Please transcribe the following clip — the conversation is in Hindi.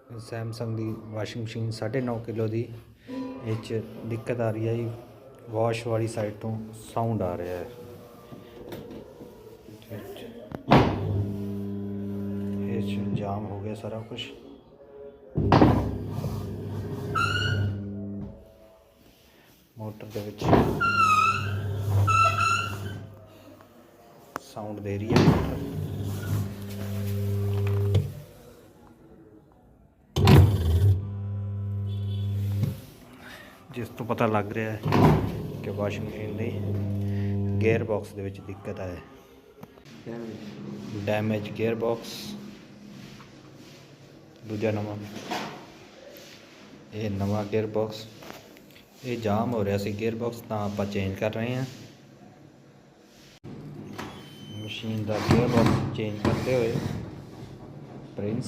सैमसंग की वाशिंग मशीन 9.5 किलो की दिक्कत आ रही है जी। वॉश वाली साइड तो साउंड आ रहा है। जाम हो गया सारा कुछ। मोटर के विच साउंड दे रही है मोटर। जिस तो पता लग रहा है कि वाशिंग मशीन की गेयर बॉक्स के विच दिक्कत है। डैमेज गेयर बॉक्स दूजा नवा, ये नवा गेयर बॉक्स ये जाम हो रहा सी गेयर बॉक्स, तो आप चेंज कर रहे हैं। मशीन का गेयर बॉक्स चेंज करते हुए प्रिंस